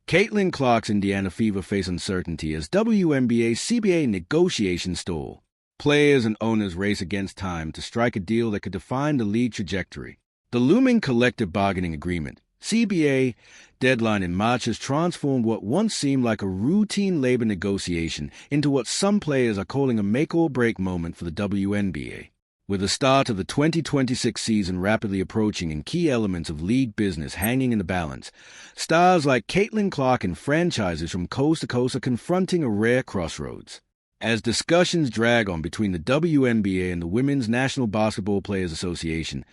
Caitlin Clark's Indiana Fever face uncertainty as WNBA CBA negotiations stall. Players and owners race against time to strike a deal that could define the league trajectory. The looming collective bargaining agreement, CBA, deadline in March has transformed what once seemed like a routine labor negotiation into what some players are calling a make-or-break moment for the WNBA. With the start of the 2026 season rapidly approaching and key elements of league business hanging in the balance, stars like Caitlin Clark and franchises from coast to coast are confronting a rare crossroads. As discussions drag on between the WNBA and the Women's National Basketball Players Association,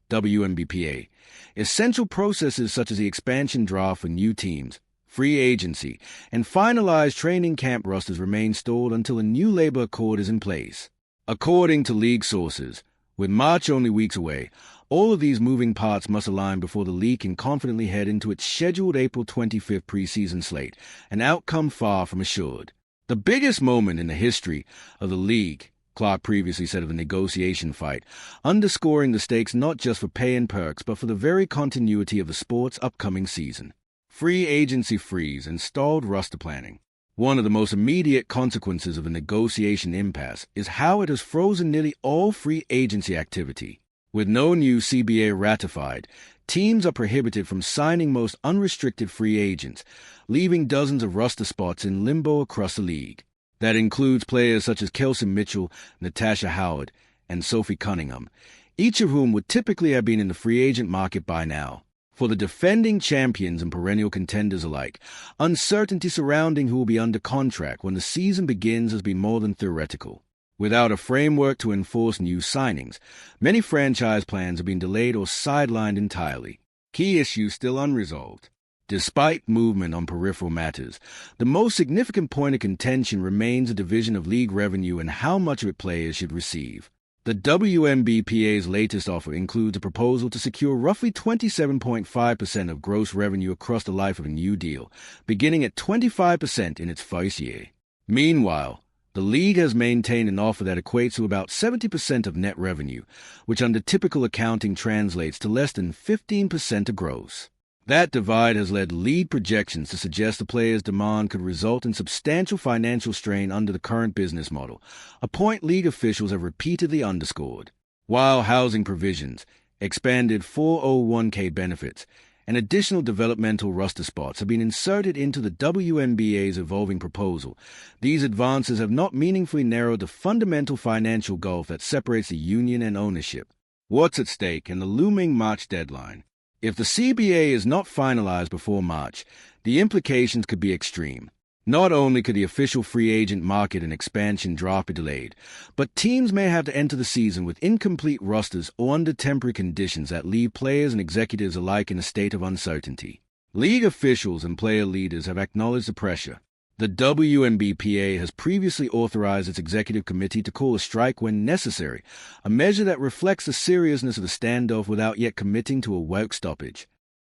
WNBPA, essential processes such as the expansion draft for new teams, free agency, and finalized training camp rosters remain stalled until a new labor accord is in place. According to league sources, with March only weeks away, all of these moving parts must align before the league can confidently head into its scheduled April 25th preseason slate, an outcome far from assured. The biggest moment in the history of the league, Clark previously said of the negotiation fight, underscoring the stakes not just for pay and perks, but for the very continuity of the sport's upcoming season. Free agency freeze and stalled roster planning. One of the most immediate consequences of a negotiation impasse is how it has frozen nearly all free agency activity. With no new CBA ratified, teams are prohibited from signing most unrestricted free agents, leaving dozens of roster spots in limbo across the league. That includes players such as Kelsey Mitchell, Natasha Howard, and Sophie Cunningham, each of whom would typically have been in the free agent market by now. For the defending champions and perennial contenders alike, uncertainty surrounding who will be under contract when the season begins has been more than theoretical. Without a framework to enforce new signings, many franchise plans have been delayed or sidelined entirely. Key issues still unresolved. Despite movement on peripheral matters, the most significant point of contention remains the division of league revenue and how much of it players should receive. The WNBPA's latest offer includes a proposal to secure roughly 27.5% of gross revenue across the life of a new deal, beginning at 25% in its first year. Meanwhile, the league has maintained an offer that equates to about 70% of net revenue, which under typical accounting translates to less than 15% of gross. That divide has led league projections to suggest the players' demand could result in substantial financial strain under the current business model, a point league officials have repeatedly underscored. While housing provisions, expanded 401k benefits, and additional developmental roster spots have been inserted into the WNBA's evolving proposal, these advances have not meaningfully narrowed the fundamental financial gulf that separates the union and ownership. What's at stake in the looming March deadline? If the CBA is not finalized before March, the implications could be extreme. Not only could the official free agent market and expansion draft be delayed, but teams may have to enter the season with incomplete rosters or under temporary conditions that leave players and executives alike in a state of uncertainty. League officials and player leaders have acknowledged the pressure. The WNBPA has previously authorized its executive committee to call a strike when necessary, a measure that reflects the seriousness of the standoff without yet committing to a work stoppage.